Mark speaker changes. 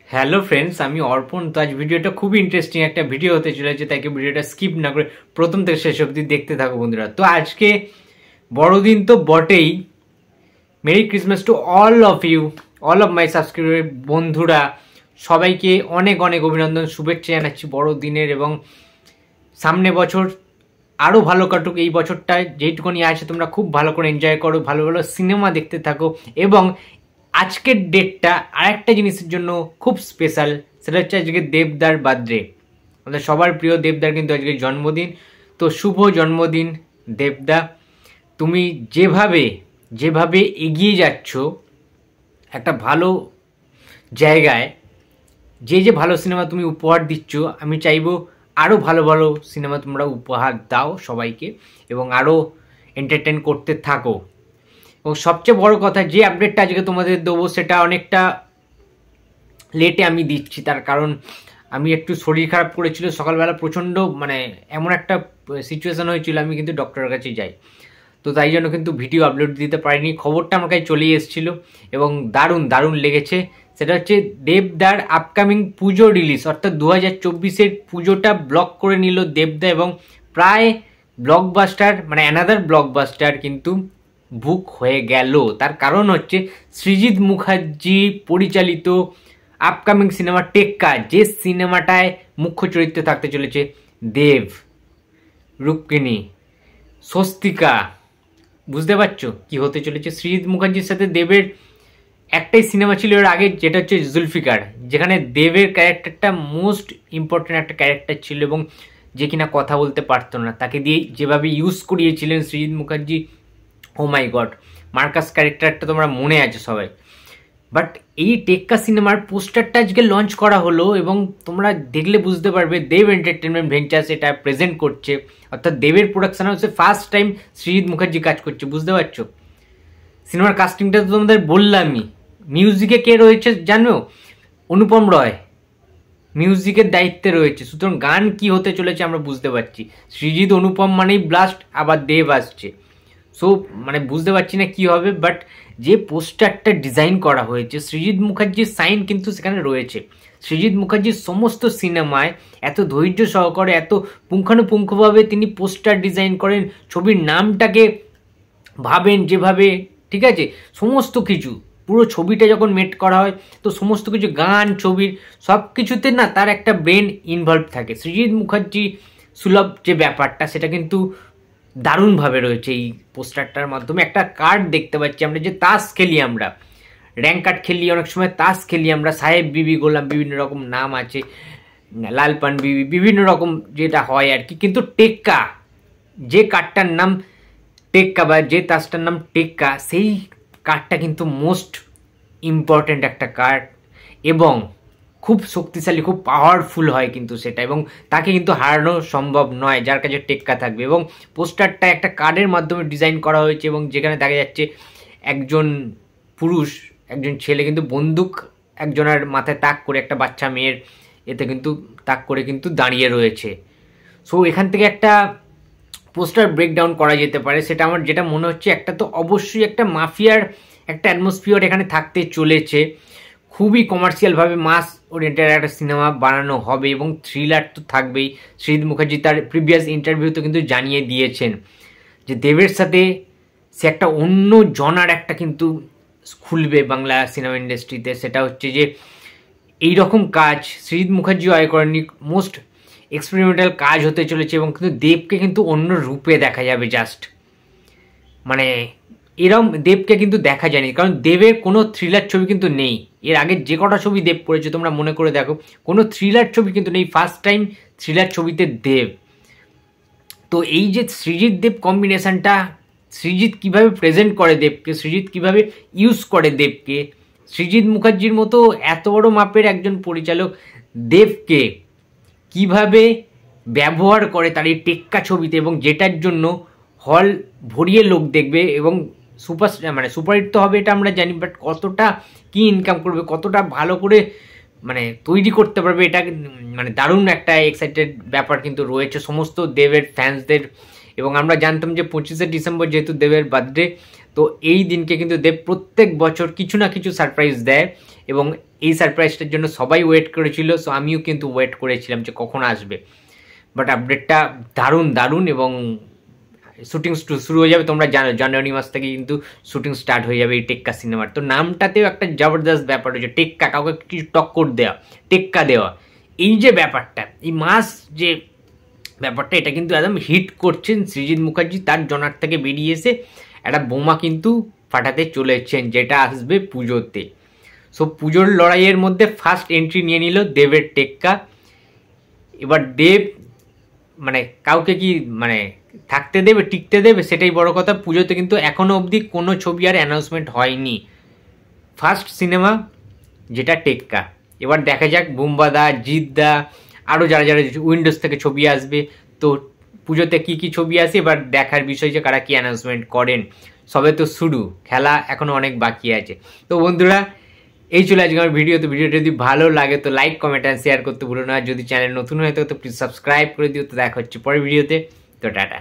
Speaker 1: Hello friends, আমি অর্পণ। তো আজ ভিডিওটা খুবই ইন্টারেস্টিং একটা ভিডিও হতে চলেছে, তাই ভিডিওটা স্কিপ না করে প্রথম থেকে শেষ অবধি দেখতে থাকো বন্ধুরা। তো আজকে বড়দিন তো বটেই। Merry Christmas to all of you, all of my subscriber বন্ধুরা, সবাইকে অনেক অনেক অভিনন্দন, শুভেচ্ছা জানাচ্ছি বড়দিনের। এবং সামনে বছর আরও ভালো কাটুক। এই বছরটা যেটুকুনি আছে তোমরা খুব ভালো করে এনজয় করো, ভালো ভালো সিনেমা দেখতে থাকো। এবং আজকের ডেটটা আরেকটা জিনিসের জন্য খুব স্পেশাল, সেটা হচ্ছে আজকে দেবদার বার্থডে। আমাদের সবার প্রিয় দেবদার কিন্তু আজকে জন্মদিন। তো শুভ জন্মদিন দেবদা। তুমি যেভাবে যেভাবে এগিয়ে যাচ্ছ একটা ভালো জায়গায়, যে ভালো সিনেমা তুমি উপহার দিচ্ছ, আমি চাইবো আরও ভালো ভালো সিনেমা তোমরা উপহার দাও সবাইকে এবং আরও এন্টারটেন করতে থাকো। এবং সবচেয়ে বড় কথা, যে আপডেটটা আজকে তোমাদের দেবো সেটা অনেকটা লেটে আমি দিচ্ছি। তার কারণ আমি একটু শরীর খারাপ করেছিল সকালবেলা, প্রচণ্ড এমন একটা সিচুয়েশন হয়েছিল, আমি কিন্তু ডক্টরের কাছে যাই। তো তাই জন্য কিন্তু ভিডিও আপলোড দিতে পারিনি। খবরটা আমার কাছে চলেই এসেছিলো এবং দারুণ দারুণ লেগেছে। সেটা হচ্ছে দেবদার আপকামিং পুজো রিলিজ, অর্থাৎ 2024-এর পুজোটা ব্লক করে নিল দেবদা। এবং প্রায় ব্লকবাস্টার অ্যানাদার ব্লকবাস্টার কিন্তু বুক হয়ে গেল। তার কারণ হচ্ছে সৃজিত মুখার্জি পরিচালিত আপকামিং সিনেমা টেক্কা, যে সিনেমাটায় মুখ্য চরিত্রে থাকতে চলেছে দেব, রুক্মিণী, স্বস্তিকা। বুঝতে পারছো কি হতে চলেছে? সৃজিত মুখার্জির সাথে দেবের একটাই সিনেমা ছিল এর আগে, যেটা হচ্ছে জুলফিকার, যেখানে দেবের ক্যারেক্টারটা মোস্ট ইম্পর্টেন্ট একটা ক্যারেক্টার ছিল এবং যে কিনা কথা বলতে পারতো না, তাকে দিয়ে যেভাবে ইউজ করিয়েছিলেন সৃজিত মুখার্জি, ও মাই গড। মার্কাস ক্যারেক্টারটা তোমরা মনে আছে সবাই। বাট এই টেক্কা সিনেমার পোস্টারটা আজকে লঞ্চ করা হলো এবং তোমরা দেখলে বুঝতে পারবে দেব এন্টারটেনমেন্ট ভেঞ্চার্স এটা প্রেজেন্ট করছে, অর্থাৎ দেবের প্রোডাকশন হাউসে ফার্স্ট টাইম সৃজিত মুখার্জি কাজ করছে। বুঝতে পারছো? সিনেমার কাস্টিংটা তো তোমাদের বললামই। মিউজিকে কে রয়েছে জানো? অনুপম রয় মিউজিকের দায়িত্বে রয়েছে। সুতরাং গান কি হতে চলেছে আমরা বুঝতে পারছি। সৃজিত অনুপম মানেই ব্লাস্ট, আবার দেব আসছে। সো বুঝতে পারছি না কি হবে। বাট যে পোস্টারটা ডিজাইন করা হয়েছে, সৃজিত মুখার্জির সাইন কিন্তু সেখানে রয়েছে। সৃজিত মুখার্জির সমস্ত সিনেমায় এত ধৈর্য সহকারে, এত পুঙ্খানুপুঙ্খভাবে তিনি পোস্টার ডিজাইন করেন, ছবির নামটাকে ভাবেন যেভাবে, ঠিক আছে, সমস্ত কিছু পুরো ছবিটা যখন মেট করা হয় তো সমস্ত কিছু গান, ছবির সব কিছুতে না তার একটা ব্রেন ইনভলভ থাকে। সৃজিত মুখার্জি সুলভ যে ব্যাপারটা সেটা কিন্তু দারুণভাবে রয়েছে এই পোস্টারটার মাধ্যমে। একটা কার্ড দেখতে পাচ্ছি আমরা, যে তাস খেলি আমরা, র্যাঙ্ক কার্ড খেলি, অনেক সময় তাস খেলি আমরা, সাহেব বিবি গোলাম, বিভিন্ন রকম নাম আছে, লালপান বিবি, বিভিন্ন রকম যেটা হয় আর কি। কিন্তু টেক্কা, যে কার্ডটার নাম টেক্কা বা যে তাসটার নাম টেক্কা, সেই কার্ডটা কিন্তু মোস্ট ইম্পর্ট্যান্ট একটা কার্ড এবং খুব শক্তিশালী, খুব পাওয়ারফুল হয় কিন্তু সেটা, এবং তাকে কিন্তু হারানো সম্ভব নয় যার কাছে টেক্কা থাকবে। এবং পোস্টারটা একটা কার্ডের মাধ্যমে ডিজাইন করা হয়েছে এবং যেখানে দেখা যাচ্ছে একজন পুরুষ, একজন ছেলে কিন্তু বন্দুক একজনের মাথায় তাক করে, একটা বাচ্চা মেয়ের এতে কিন্তু তাক করে কিন্তু দাঁড়িয়ে রয়েছে। সো এখান থেকে একটা পোস্টার ব্রেকডাউন করা যেতে পারে। সেটা আমার যেটা মনে হচ্ছে, একটা তো অবশ্যই একটা মাফিয়ার একটা অ্যাটমসফিয়ার এখানে থাকতে চলেছে। খুবই কমার্শিয়ালভাবে মাস ওরিয়েন্টেড একটা সিনেমা বানানো হবে এবং থ্রিলার তো থাকবেই। সৃজিত মুখার্জি তার প্রিভিয়াস ইন্টারভিউতে কিন্তু জানিয়ে দিয়েছেন যে দেবের সাথে সে একটা অন্য জনার একটা কিন্তু খুলবে বাংলা সিনেমা ইন্ডাস্ট্রিতে। সেটা হচ্ছে যে এইরকম কাজ সৃজিত মুখার্জিও আয় করেননি, মোস্ট এক্সপেরিমেন্টাল কাজ হতে চলেছে এবং কিন্তু দেবকে কিন্তু অন্য রূপে দেখা যাবে। জাস্ট এরম দেবকে কিন্তু দেখা যায়নি, কারণ দেবের কোনো থ্রিলার ছবি কিন্তু নেই। এর আগে যে কটা ছবি দেব করেছে তোমরা মনে করে দেখো, কোনো থ্রিলার ছবি কিন্তু নেই। ফার্স্ট টাইম থ্রিলার ছবিতে দেব। তো এই যে সৃজিত দেব কম্বিনেশনটা, সৃজিত কিভাবে প্রেজেন্ট করে দেবকে, সৃজিত কিভাবে ইউজ করে দেবকে, সৃজিত মুখার্জির মতো এত বড় মাপের একজন পরিচালক দেবকে কিভাবে ব্যবহার করে তার এই টেক্কা ছবিতে, এবং যেটার জন্য হল ভরিয়ে লোক দেখবে এবং সুপারহিট তো হবে এটা আমরা জানি, বাট কতটা কি ইনকাম করবে, কতটা ভালো করে তৈরি করতে পারবে, এটা দারুণ একটা এক্সাইটেড ব্যাপার কিন্তু রয়েছে সমস্ত দেবের ফ্যান্সদের। এবং আমরা জানতাম যে 25শে ডিসেম্বর যেহেতু দেবের বার্থডে, তো এই দিনকে কিন্তু দেব প্রত্যেক বছর কিছু না কিছু সারপ্রাইজ দেয় এবং এই সারপ্রাইজটার জন্য সবাই ওয়েট করেছিল, সো আমিও কিন্তু ওয়েট করেছিলাম যে কখন আসবে। বাট আপডেটটা দারুণ এবং শুটিং শুরু হয়ে যাবে, তোমরা জানো জানুয়ারি মাস থেকে কিন্তু শুটিং স্টার্ট হয়ে যাবে এই টেক্কা সিনেমার। তো নামটাতেও একটা জবরদস্ত ব্যাপার হচ্ছে, টেক্কা, কাউকে কিছু টক্কর দেওয়া, টেক্কা দেওয়া, এই যে ব্যাপারটা, এই মাস যে ব্যাপারটা, এটা কিন্তু একদম হিট করছেন সৃজিত মুখার্জি। তার জনার থেকে বেরিয়ে এসে একটা বোমা কিন্তু ফাটাতে চলেছেন, যেটা আসবে পুজোতে। সো পুজোর লড়াইয়ের মধ্যে ফার্স্ট এন্ট্রি নিয়ে নিল দেবের টেক্কা। এবার দেব মানে কাউকে কি মানে থাকতে দেবে, টিকতে দেবে, সেটাই বড় কথা। পুজোতে কিন্তু এখনো অবধি কোনো ছবি আর অ্যানাউন্সমেন্ট হয়নি, ফার্স্ট সিনেমা যেটা টেক্কা। এবার দেখা যাক বুম্বাদা, জিদ্দা, আরও যারা যারা উইন্ডোজ থেকে ছবি আসবে, তো পুজোতে কি কি ছবি আসে এবার দেখার বিষয় যে কারা কি অ্যানাউন্সমেন্ট করেন। সবে তো শুরু, খেলা এখনো অনেক বাকি আছে। তো বন্ধুরা, এই চলে আজকে আমার ভিডিও। তো ভিডিওটা যদি ভালো লাগে তো লাইক, কমেন্ট অ্যান্ড শেয়ার করতে ভুলো না। যদি চ্যানেল নতুন হয় তো প্লিজ সাবস্ক্রাইব করে দিও। তো দেখা হচ্ছে পরের ভিডিওতে। তো টাটা।